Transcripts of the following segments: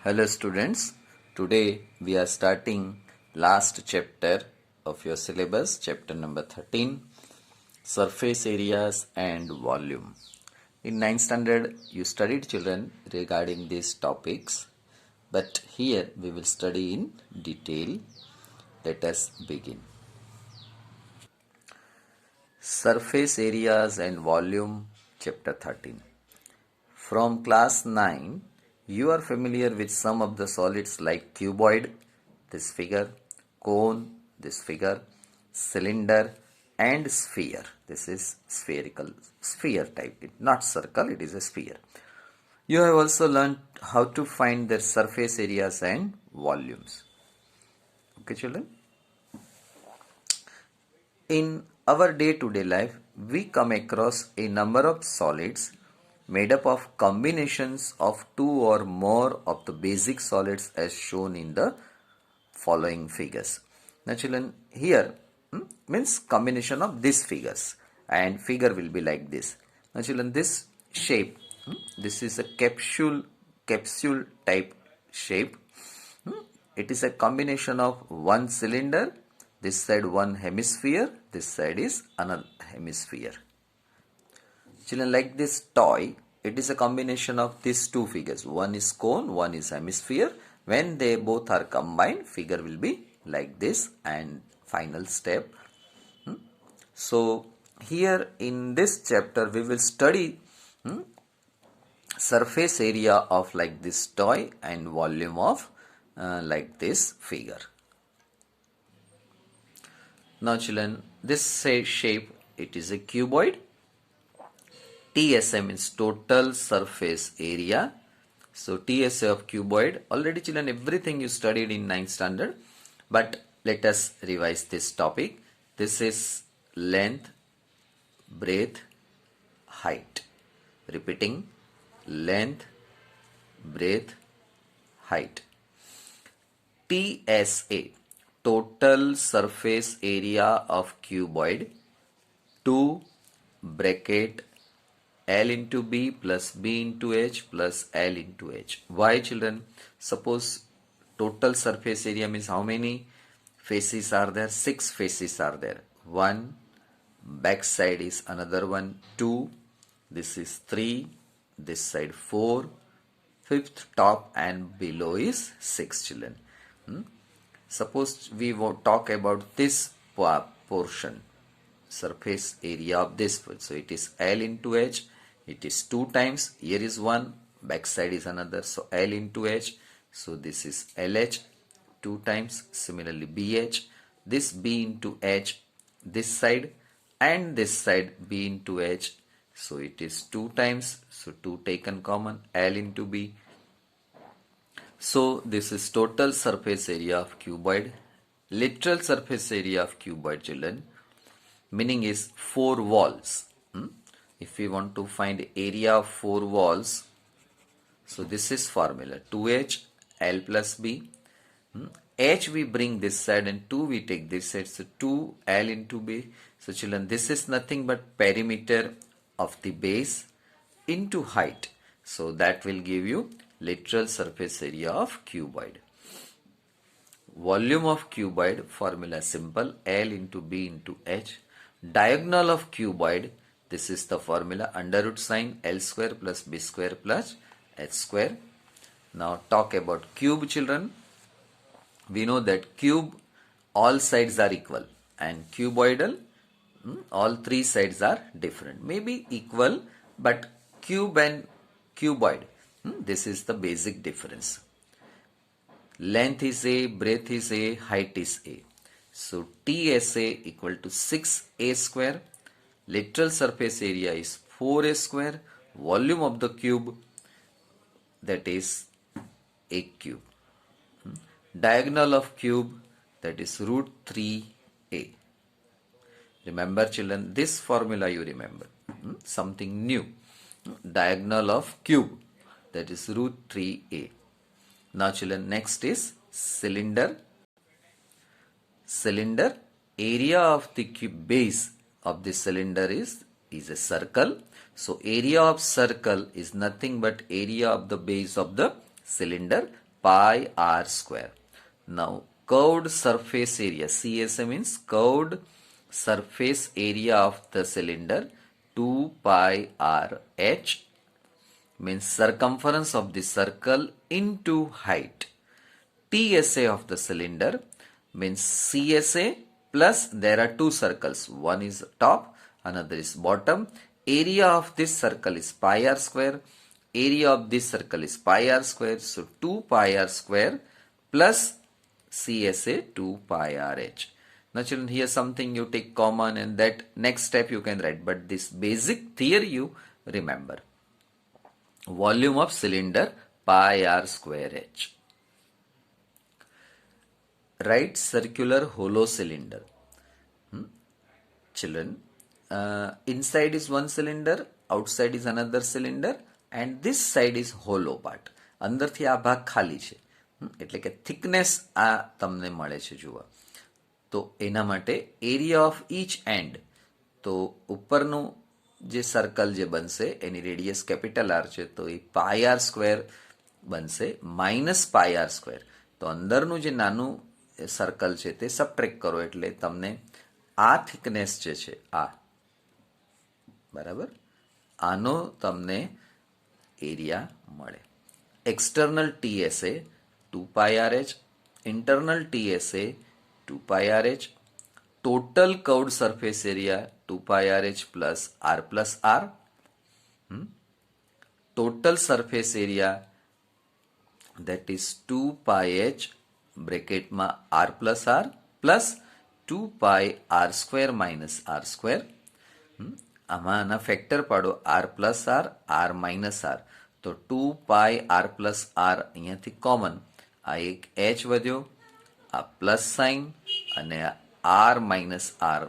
Hello students, today we are starting last chapter of your syllabus, chapter number 13, surface areas and volume. In 9th standard you studied children regarding these topics, but here we will study in detail. Let us begin. Surface areas and volume, chapter 13. From class 9, you are familiar with some of the solids like cuboid, this figure, cone, this figure, cylinder, and sphere. This is spherical, sphere type, not circle, it is a sphere. You have also learned how to find their surface areas and volumes. Okay, children? In our day-to-day life, we come across a number of solids made up of combinations of two or more of the basic solids as shown in the following figures. Now children, here means combination of these figures, and figure will be like this. Now children, this shape, this is a capsule type shape. It is a combination of one cylinder, this side one hemisphere, this side is another hemisphere. Children, like this toy, it is a combination of these two figures. One is cone, one is hemisphere. When they both are combined, figure will be like this, and final step. So here in this chapter we will study surface area of like this toy and volume of like this figure. Now children, this shape, it is a cuboid. TSA means total surface area. So TSA of cuboid, already children everything you studied in 9th standard, but let us revise this topic. This is length, breadth, height. Repeating, length, breadth, height. TSA, total surface area of cuboid, 2 bracket L into B plus B into H plus L into H. Why children? Suppose total surface area means how many faces are there? 6 faces are there. 1, back side is another one, 2, this is 3, this side 4, fifth top and below is 6 children. Suppose we talk about this portion, surface area of this, so it is L into H, it is 2 times, here is 1, back side is another, so L into H, so this is LH 2 times, similarly BH, this B into H, this side and this side B into H, so it is 2 times, so 2 taken common, L into B. So this is total surface area of cuboid. Literal surface area of cuboid children, meaning is 4 walls. If we want to find area of 4 walls, so this is formula 2H L plus B. H we bring this side and 2 we take this side, so 2 L into B. So children, this is nothing but perimeter of the base into height. So that will give you literal surface area of cuboid. Volume of cuboid, formula simple, L into B into H. Diagonal of cuboid, this is the formula under root sign L square plus B square plus H square. Now talk about cube children. We know that cube, all sides are equal, and cuboidal, all 3 sides are different. Maybe equal, but cube and cuboid, this is the basic difference. Length is A, breadth is A, height is A. So TSA equal to 6A square. Literal surface area is 4A square. Volume of the cube, that is A cube. Diagonal of cube, that is root 3A. Remember children, this formula you remember. Something new. Diagonal of cube, that is root 3A. Now children, next is cylinder. Cylinder, area of the base of the cylinder is a circle. So area of circle is nothing but area of the base of the cylinder pi r square. Now curved surface area, CSA means curved surface area of the cylinder, 2 pi r h means circumference of the circle into height. TSA of the cylinder means CSA plus there are two circles. One is top, another is bottom. Area of this circle is pi r square. Area of this circle is pi r square. So 2 pi r square plus CSA 2 pi r h. Now children, here something you take common and that next step you can write. But this basic theory you remember. Volume of cylinder pi r square h. Right circular hollow cylinder. Children, inside is one cylinder, outside is another cylinder and this side is hollow part. અંદરથી આ ભાગ ખાલી છે, એટલે કે thickness આ તમને મળે છે જુઓ. તો એના માટે એરિયા ઓફ ઈચ એન્ડ, તો ઉપરનું જે સર્કલ જે બનશે એની રેડિયસ કેપિટલ આર છે તો એ પાઈ આર સ્ક્વેર બનશે માઇનસ પાઈ આર સ્ક્વેર. તો અંદરનું જે નાનું સર્કલ છે તે સબટ્રેક્ટ કરો એટલે તમને આ થિકનેસ જે છે આ બરાબર આનો તમને એરિયા મળે. External TSA 2 pi r h, internal TSA 2 pi r h, total curved surface area 2 pi rh plus r, total surface area that is 2 pi h bracket ma r plus 2 pi r square minus r square. આમાં આના factor પાડો r plus r minus r, તો 2 pi r plus r અહીંયાથી common, આ એક h વધ્યો, આ plus sign અને r minus r,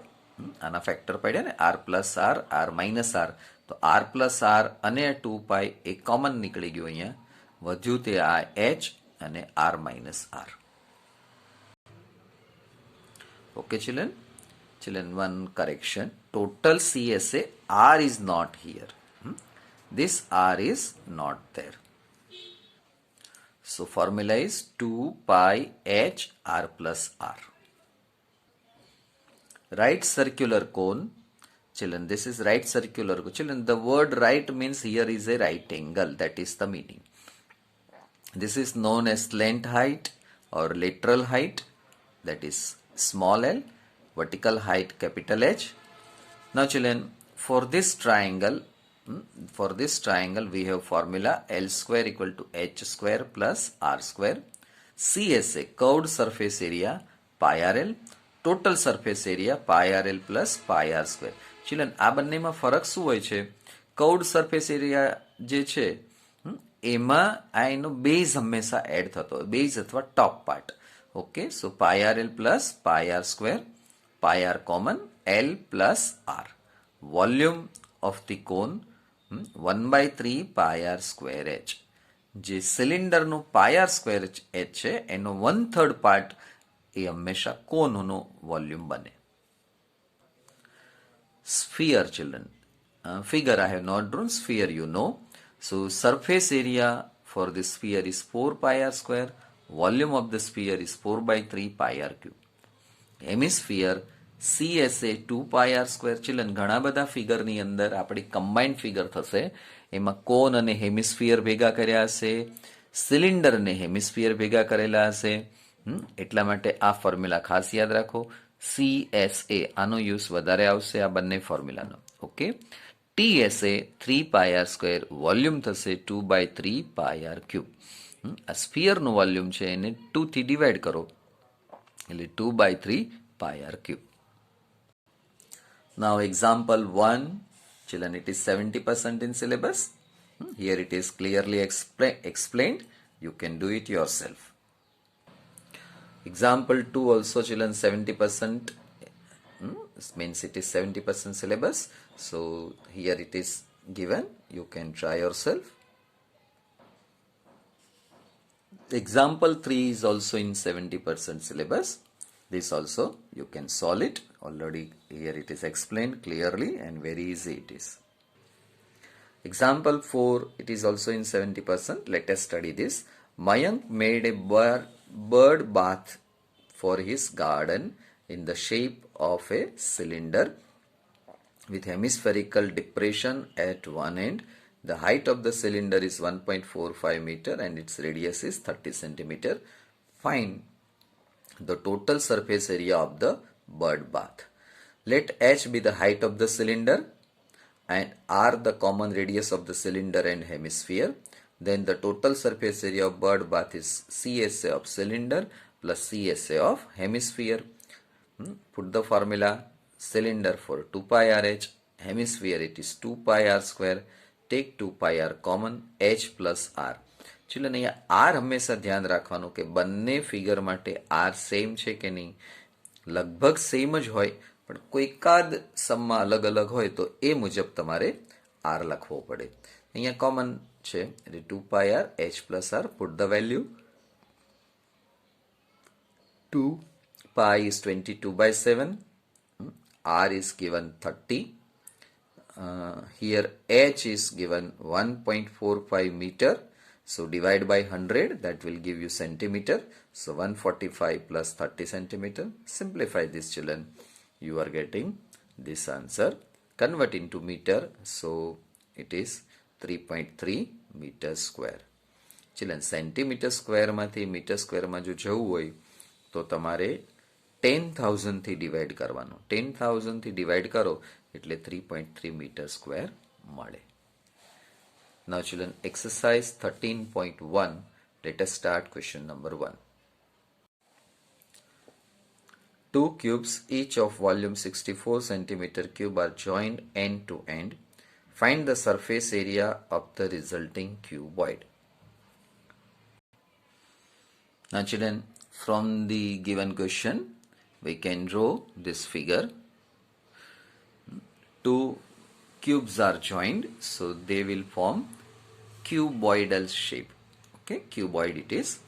આના ફેક્ટર પડ્યા ને r plus r minus r, તો r plus r અને 2 pi એ કોમન નીકળી ગયું, અહીંયા વધ્યું તે આ h અને r minus r. Okay children, one correction, total CSA r is not here, this r is not there. So formula is 2 pi h r plus r. Right circular cone, children, this is right circular cone. Children, the word right means here is a right angle, that is the meaning. This is known as slant height or lateral height, that is small l, vertical height capital H. Now children, for this triangle we have formula L square equal to H square plus R square. CSA curved surface area pi RL, total surface area pi RL plus pi R square. Children, આ બંનેમાં ફરક શું હોય છે? Curved surface area જે છે એમાં આ એનો બેઝ હંમેશા એડ થતો હોય, બેઝ અથવા top part. Okay, so pi r l plus pi r square, pi r common, l plus r. Volume of the cone 1/3 pi r square h. જે સિલિન્ડરનું પાઈ આર સ્ક્વેર એચ છે એનો 1/3 part એ હંમેશા કોનનો volume બને. Sphere children, figure I have not drawn, sphere you know. So surface area for the sphere is 4 pi r square, volume of the sphere is 4/3 pi r cube. Hemisphere CSA 2 pi r square. children, ઘણા બધા figure ની અંદર આપણી combined figure થશે, એમાં કોન અને hemisphere ભેગા કર્યા હશે, સિલિન્ડર ને હેમિસ્ફિયર ભેગા કરેલા હશે, એટલા માટે આ ફોર્મ્યુલા ખાસ યાદ રાખો. CSA આનો યુઝ વધારે આવશે આ બંને ફોર્મ્યુલાનો. Okay, TSA 3 pi r square, volume થશે 2/3 pi r ક્યુબ. આ સ્ફિયરનું વોલ્યુમ છે એને 2 થી ડિવાઈડ કરો એટલે 2/3 pi r cube. Now example 1, children, it is 70% in syllabus. Here it is clearly explained. You can do it yourself. Example 2 also, children, 70%. This means it is 70% syllabus. So here it is given. You can try yourself. Example 3 is also in 70% syllabus. This also you can solve it. Already here it is explained clearly and very easy it is. Example 4, it is also in 70%. Let us study this. Mayank made a bird bath for his garden in the shape of a cylinder with hemispherical depression at one end. The height of the cylinder is 1.45 meter and its radius is 30 centimeter. Find the total surface area of the bird bath. Let h be the height of the cylinder and r the common radius of the cylinder and hemisphere. Then the total surface area of bird bath is CSA of cylinder plus CSA of hemisphere. Put the formula: cylinder for 2 pi RH, hemisphere it is 2 pi r square. Take 2 pi r common, h plus r. Children અહીંયા R હંમેશા ધ્યાન રાખવાનું કે બંને figure માટે R same છે કે નહીં. લગભગ સેમ જ હોય પણ કોઈકાદ સમમાં અલગ અલગ હોય તો એ મુજબ તમારે આર લખવો પડે. અહીંયા કોમન છે એટલે 2 pi r h plus r. Put the value. 2 pi is 22 by 7. R is given 30. Here h is given 1.45 meter. So divide by 100, that will give you centimeter. So 145 plus 30 centimeter. Simplify this, children. You are getting this answer. Convert into meter. So it is 3.3 meter square. Children, centimeter square માંથી meter square માં જો જવું હોય તો તમારે 10,000 થી divide કરવાનું. 10,000 થી ડિવાઇડ કરો એટલે 3.3 meter square મળે. Now children, exercise 13.1. Let us start question number 1. Two cubes, each of volume 64 centimeter cube, are joined end to end. Find the surface area of the resulting cuboid. Now children, from the given question, we can draw this figure. Two cubes are joined, so they will form cuboidal shape. Okay, cuboid it is.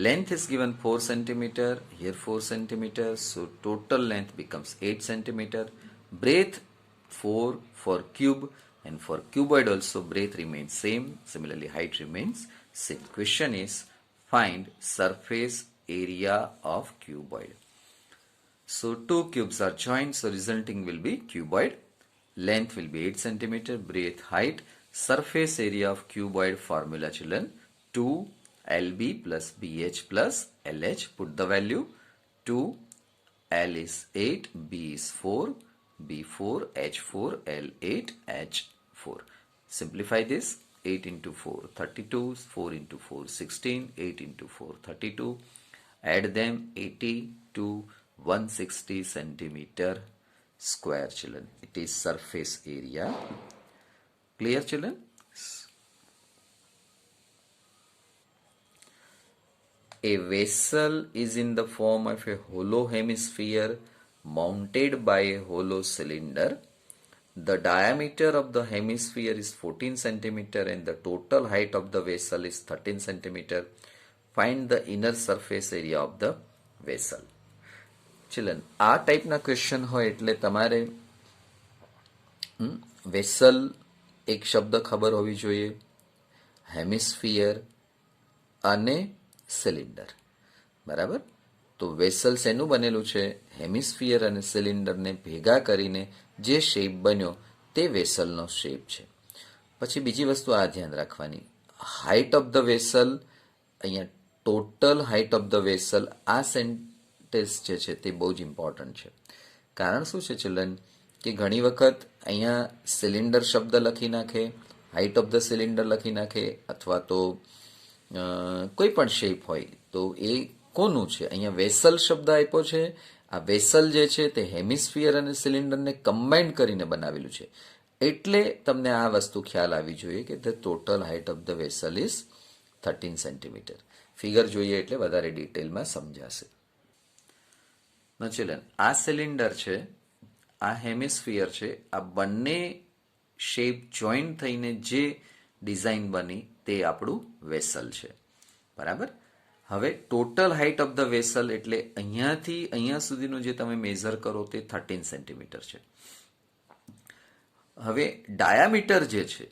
Length is given 4 centimeter, here 4 centimeter, so total length becomes 8 centimeter. Breadth 4 for cube, and for cuboid also breadth remains same. Similarly, height remains same. Question is, find surface area of cuboid. So two cubes are joined, so resulting will be cuboid. Length will be 8 centimeter, breadth, height. Surface area of cuboid formula, children: 2 LB plus BH plus LH. Put the value. 2 L is 8, B is 4, B4, H4, L8, H4. Simplify this. 8 into 4, 32, 4 into 4, 16, 8 into 4, 32. Add them, 80 to 160 centimeter square, children. It is surface area. Clear, children? A vessel is in the form of a hollow hemisphere mounted by a hollow cylinder. The diameter of the hemisphere is 14 centimeter and the total height of the vessel is 13 centimeter. Find the inner surface area of the vessel. Children, આ ટાઈપના question હોય એટલે તમારે vessel એક શબ્દ ખબર હોવી જોઈએ, હેમિસ્ફિયર અને સિલિન્ડર. બરાબર? તો વેસલ શેનું બનેલું છે? હેમિસ્ફિયર અને સિલિન્ડરને ભેગા કરીને જે શેપ બન્યો તે વેસલનો શેપ છે. પછી બીજી વસ્તુ આ ધ્યાન રાખવાની, હાઇટ ઓફ ધ વેસલ. અહીંયા total height of the vessel, આ ટેસ્ટ જે છે તે બહુ જ ઇમ્પોર્ટન્ટ છે. કારણ શું છે ચિલ્ડ્રન કે ઘણી વખત અહીંયા સિલિન્ડર શબ્દ લખી નાખે, હાઇટ ઓફ ધ સિલિન્ડર લખી નાખે, અથવા તો કોઈ પણ શેપ હોય તો એ કોનું છે? અહીંયા વેસલ શબ્દ આપ્યો છે. આ વેસલ જે છે તે હેમિસ્ફિયર અને સિલિન્ડરને કમ્બાઇન્ડ કરીને બનાવેલું છે. એટલે તમને આ વસ્તુ ખ્યાલ આવી જોઈએ કે the total height of the vessel is 13 centimetre. Figure જોઈએ એટલે વધારે ડિટેલમાં સમજાશે. ચિલ્ડ્રન, આ સિલિન્ડર છે, આ હેમિસ્ફિયર છે, આ બંને શેપ જોઈન્ટ થઈને જે ડિઝાઇન બની તે આપણું વેસલ છે. બરાબર? હવે total height of the vessel એટલે અહીંયાથી અહીંયા સુધીનું જે તમે મેઝર કરો તે 13 સેન્ટીમીટર છે. હવે ડાયામીટર જે છે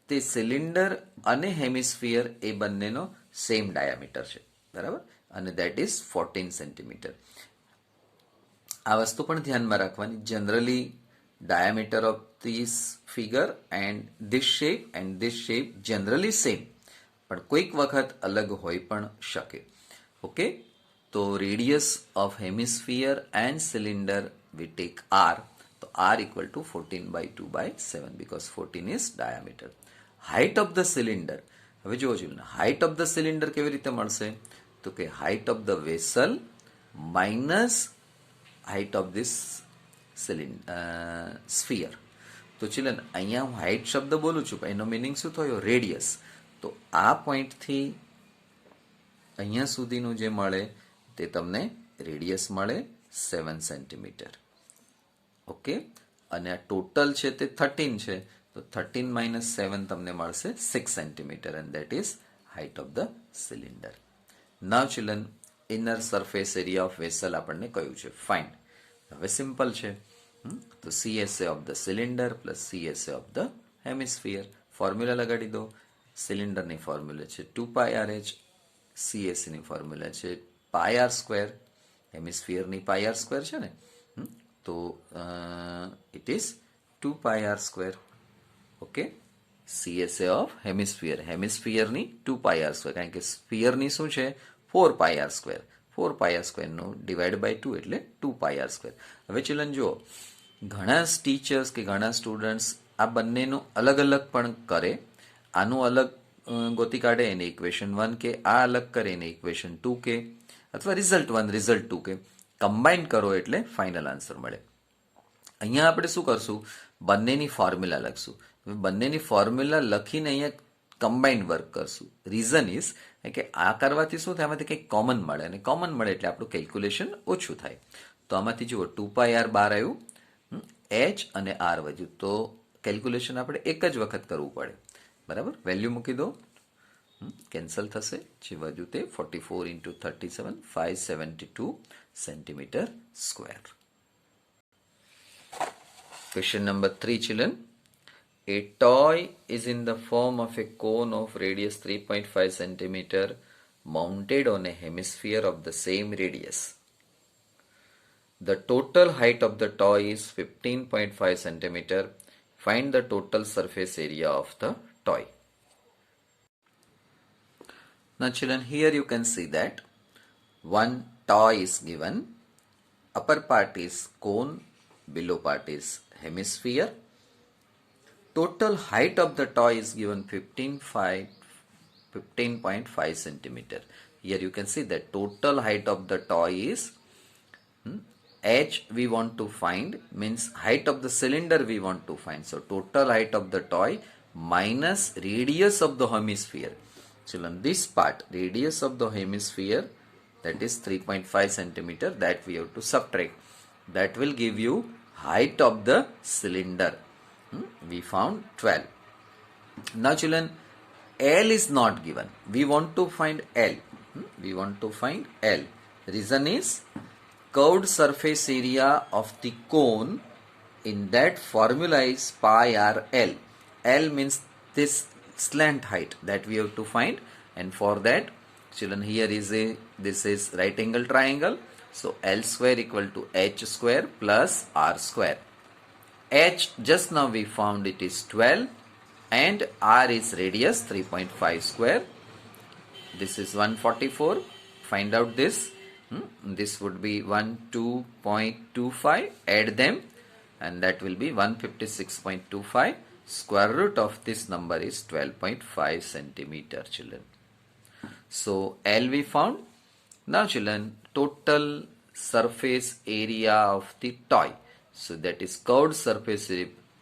તે સિલિન્ડર અને હેમિસ્ફિયર એ બંનેનો સેમ ડાયામીટર છે, બરાબર, અને દેટ ઇઝ 14 સેન્ટીમીટર. આ વસ્તુ પણ ધ્યાનમાં રાખવાની, generally diameter of this figure and this shape generally same, પણ કોઈક વખત અલગ હોઈ પણ શકે. ઓકે, તો radius of hemisphere and cylinder we take r, તો r equal to 14/2/7 because 14 is diameter. Height of the cylinder, હવે જોવો જોઈએ હાઇટ ઓફ ધ સિલિન્ડર કેવી રીતે મળશે, તો કે height of the vessel minus height of this sphere. તો ચિલ્ડ્રન અહીંયા હું હાઇટ શબ્દ બોલું છું પણ એનો મિનિંગ શું થયો, રેડિયસ. તો આ પોઈન્ટથી અહીંયા સુધીનું જે મળે તે તમને રેડિયસ મળે 7 સેન્ટીમીટર. ઓકે, અને આ ટોટલ છે તે 13 છે, તો 13 - 7 તમને મળશે 6 centimetre and that is height of the cylinder. Now children inner surface area of vessel આપણને કયું છે, ફાઇન્ડ. હવે સિમ્પલ છે, તો CSA of the cylinder plus CSA of the hemisphere. Formula લગાડી દો. સિલિન્ડરની ફોર્મ્યુલા છે 2πRh, CSA ની ફોર્મ્યુલા છે πr², હેમિસ્ફિયરની πr² છે ને, તો it is 2πr². Okay, CSA of હેમિસ્ફિયરની 2πr², કારણ કે સ્ફિયરની શું છે 4πr², 4πr² નું ડિવાઈડ બાય 2 એટલે 2πr². હવે ચિલ્ડ્રન જુઓ, ઘણા ટીચર્સ કે ઘણા સ્ટુડન્ટ્સ આ બંનેનું અલગ અલગ પણ કરે, આનું અલગ ગોતી કાઢે એને ઇક્વેશન 1 કે, આ અલગ કરે એને ઇક્વેશન 2 કે, અથવા રિઝલ્ટ 1 રિઝલ્ટ 2 કે, કમ્બાઈન કરો એટલે ફાઇનલ આન્સર મળે. અહીંયા આપણે શું કરશું, બંનેની ફોર્મ્યુલા લખશું. બંનેની ફોર્મ્યુલા લખીને અહીંયા કમ્બાઈન્ડ વર્ક કરશું. રીઝન ઇઝ કે આ કરવાથી શું થાય, આમાંથી કંઈક કોમન મળે, અને કોમન મળે એટલે આપણું કેલ્ક્યુલેશન ઓછું થાય. તો આમાંથી જુઓ 2πr બહાર આવ્યું, h અને r વધ્યું, તો કેલ્ક્યુલેશન આપણે એક જ વખત કરવું પડે, બરાબર. વેલ્યુ મૂકી દો, કેન્સલ થશે, જે વધ્યું તે 44 × 37 572 centimetre square. Question number 3 children. A toy is in the form of a cone of radius 3.5 centimeter mounted on a hemisphere of the same radius. The total height of the toy is 15.5 centimeter. Find the total surface area of the toy. Now children, here you can see that one toy is given. Upper part is cone, below part is hemisphere. Total height of the toy is given 15.5 centimeter. Here you can see that total height of the toy is h we want to find, means height of the cylinder we want to find. So total height of the toy minus radius of the hemisphere. Children, this part, radius of the hemisphere, that is 3.5 centimeter, that we have to subtract. That will give you height of the cylinder. We found 12. Now children, L is not given. We want to find L. We want to find L. Reason is curved surface area of the cone, in that formula is pi r L. L means this slant height that we have to find, and for that children, here is this is right angle triangle, so L square equal to h square plus r square. H just now we found it is 12 and r is radius 3.5 square. This is 144. Find out this. This would be 12.25. Add them and that will be 156.25. Square root of this number is 12.5 centimeter, children. So L we found. Now children, total surface area of the toy. So that is curved surface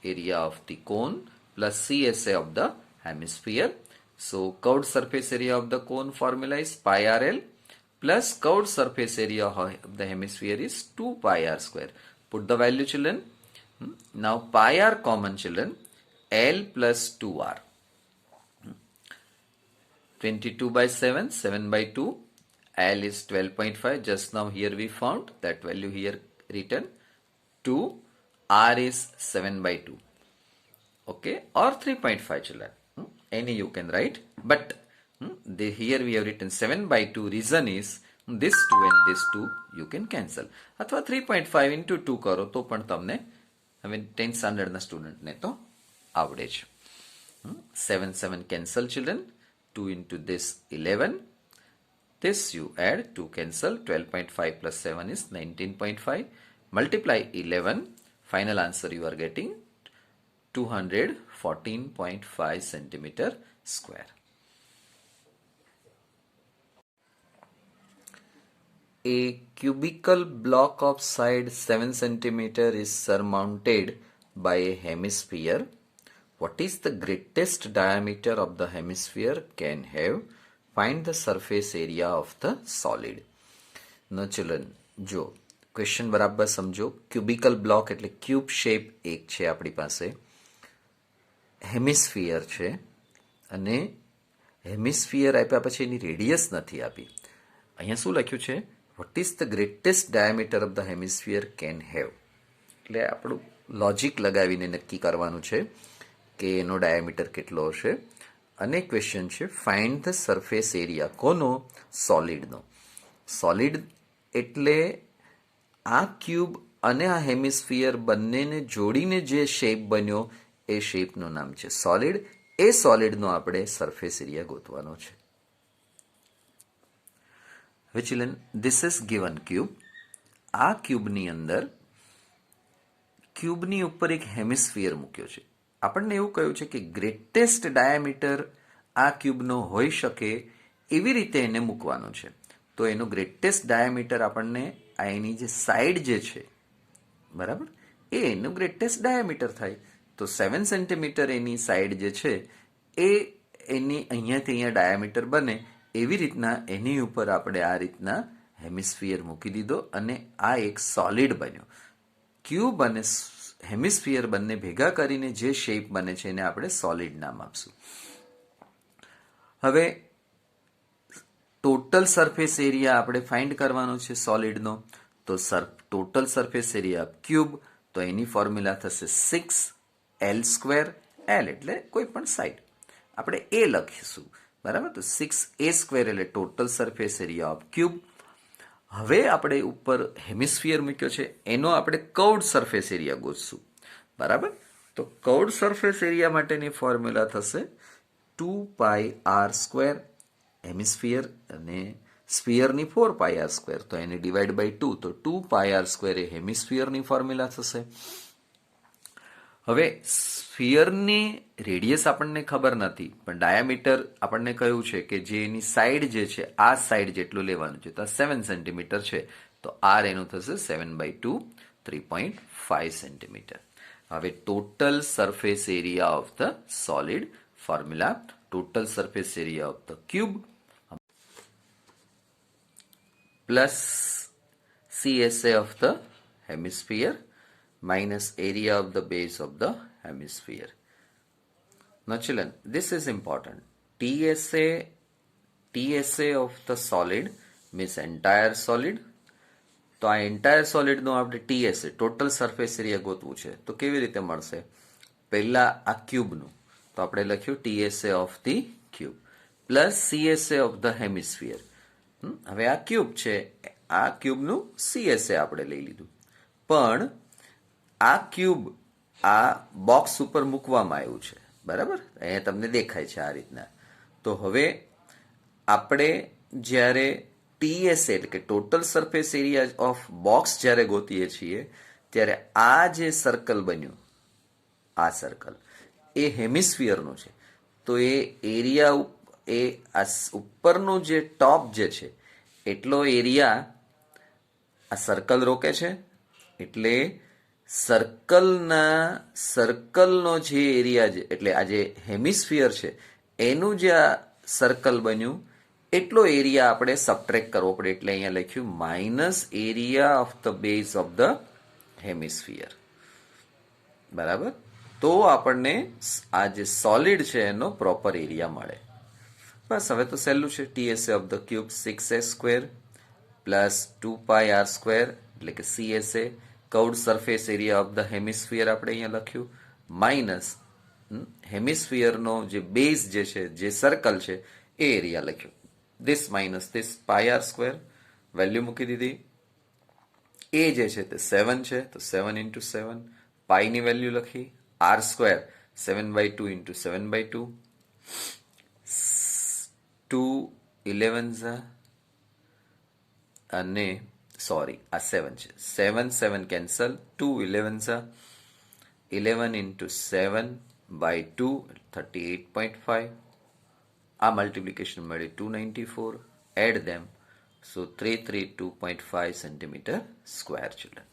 area of the cone plus CSA of the hemisphere. So curved surface area of the cone formula is pi r L plus curved surface area of the hemisphere is 2πr². Put the value, children. Now pi r common, children. L plus 2r. 22/7, 7/2. L is 12.5. Just now here we found that value here written. 2, r is 7/2. Okay, or 3.5, children. Any you can write, but here we have written 7 by 2. Reason is this 2 and this 2 you can cancel. અથવા 3.5 into 2 કરો તો પણ તમને હવે 10th સ્ટાન્ડર્ડના સ્ટુડન્ટને તો આવડે છે. 7 7 cancel children. 2 into this 11. This you add 2 cancel. 12.5 plus 7 is 19.5. Multiply 11. Final answer you are getting 214.5 centimeter square. A cubical block of side 7 centimeter is surmounted by a hemisphere. What is the greatest diameter of the hemisphere can have? Find the surface area of the solid. No children, જો question બરાબર સમજો. ક્યુબિકલ block એટલે cube shape એક છે આપણી પાસે, hemisphere છે, અને હેમિસ્ફિયર આપ્યા પછી એની રેડિયસ નથી આપી. અહીંયા શું લખ્યું છે? What is the greatest diameter of the hemisphere can have. એટલે આપણું લોજિક લગાવીને નક્કી કરવાનું છે કે એનો ડાયામીટર કેટલો હશે. અને ક્વેશ્ચન છે ફાઇન્ડ ધ સરફેસ એરિયા. કોનો? સોલિડનો. સોલિડ એટલે આ ક્યુબ અને આ હેમિસ્ફિયર બંનેને જોડીને જે શેપ બન્યો એ શેપનું નામ છે સોલિડ. એ સોલિડનો આપણે સરફેસ એરિયા ગોતવાનો છે. હવે children, this is given cube. આ ક્યુબની અંદર ક્યુબની ઉપર એક હેમિસ્ફિયર મૂક્યો છે. આપણને એવું કહ્યું છે કે ગ્રેટેસ્ટ ડાયામીટર આ ક્યુબનો હોઈ શકે એવી રીતે એને મૂકવાનો છે. તો એનું ગ્રેટેસ્ટ ડાયામીટર આપણને આ એની જે સાઈડ જે છે, બરાબર, એ એનું ગ્રેટેસ્ટ ડાયામીટર થાય. તો 7 સેન્ટીમીટર એની સાઈડ જે છે એ એની અહીંયાથી અહીંયા ડાયામીટર બને એવી રીતના એની ઉપર આપણે આ રીતના હેમિસ્ફિયર મૂકી દીધો અને આ એક સોલિડ બન્યો. ક્યુબ અને હેમિસ્ફિયર બંને ભેગા કરીને જે શેપ બને છે એને આપણે સોલિડ નામ આપશું. હવે ટોટલ સરફેસ એરિયા આપણે ફાઇન્ડ કરવાનો છે સોલિડનો. તો total surface area of cube, તો એની ફોર્મ્યુલા થશે 6l². l એટલે કોઈ પણ સાઈડ આપણે એ લખીશું, બરાબર. તો 6a² એટલે total surface area of cube. હવે આપણે ઉપર હેમિસ્ફિયર મૂક્યો છે એનો આપણે કર્વડ સરફેસ એરિયા ગોતશું, બરાબર. તો કર્વડ સરફેસ એરિયા માટેની ફોર્મ્યુલા થશે 2πr². હેમિસ્ફિયર અને સ્ફિયરની 4πr², તો એને ડિવાઈડ બાય 2, તો 2πr² એ હેમિસ્ફિયરની ફોર્મ્યુલા થશે. હવે સ્ફિયરની રેડિયસ આપણને ખબર નથી, પણ ડાયામીટર આપણને કહ્યું છે કે જે એની સાઈડ જે છે આ સાઈડ જેટલું લેવાનું છે. તો આ 7 સેન્ટીમીટર છે, તો આર એનું થશે 7/2, 3.5 સેન્ટીમીટર. હવે total surface area of the solid formula, total surface area of the cube plus CSA of the hemisphere minus area of the base of the hemisphere. Now children, this is important. TSA of the solid means entire solid. તો આ entire સોલિડનો આપણે TSA total surface area ગોતવું છે. તો કેવી રીતે મળશે? પહેલા આ ક્યુબનું તો આપણે લખ્યું TSA of the cube plus CSA of the hemisphere. હવે આ ક્યુબ છે, આ ક્યુબનું CSA આપણે લઈ લીધું, પણ આ ક્યુબ આ બોક્સ ઉપર મૂકવામાં આવ્યું છે, બરાબર. અહીંયા તમને દેખાય છે આ રીતના. તો હવે આપણે જ્યારે TSA એટલે કે total surface area of box જ્યારે ગોતીએ છીએ ત્યારે આ જે સર્કલ બન્યું, આ સર્કલ એ હેમિસ્ફિયરનું છે. તો એ એરિયા એ આ ઉપરનું જે ટોપ જે છે એટલો એરિયા આ સર્કલ રોકે છે. એટલે સર્કલનો જે એરિયા છે એટલે આ જે હેમિસ્ફિયર છે એનું જે આ સર્કલ બન્યું એટલો એરિયા આપણે સબટ્રેક્ટ કરવો પડે. એટલે અહીંયા લખ્યું minus area of the base of the hemisphere, બરાબર. તો આપણને આ જે સોલિડ છે એનો પ્રોપર એરિયા મળે. બસ હવે તો સહેલું છે. TSA of the cube 6a² plus 2πr² એટલે કે CSA curved surface area of the hemisphere આપણે અહીંયા લખ્યું માઇનસ હેમિસ્ફિયરનો જે બેઝ જે છે જે સર્કલ છે એ એરિયા લખ્યો. This minus this pi r square value મૂકી દીધી. એ જે છે તે 7 છે તો 7 ઇન્ટુ 7, પાઈની વેલ્યુ લખી, આર સ્ક્વેર 7/2 ઇન્ટુ 7/2, 2 11 અને સોરી આ 7 છે, 7 7 કેન્સલ, 2 11 11 ઇન્ટુ 7/2 38.5. આ મલ્ટિપ્લિકેશન મળે 294. એડ ધેમ, સો 332.5 સેન્ટીમીટર સ્ક્વેર ચિલ્ડ્રન.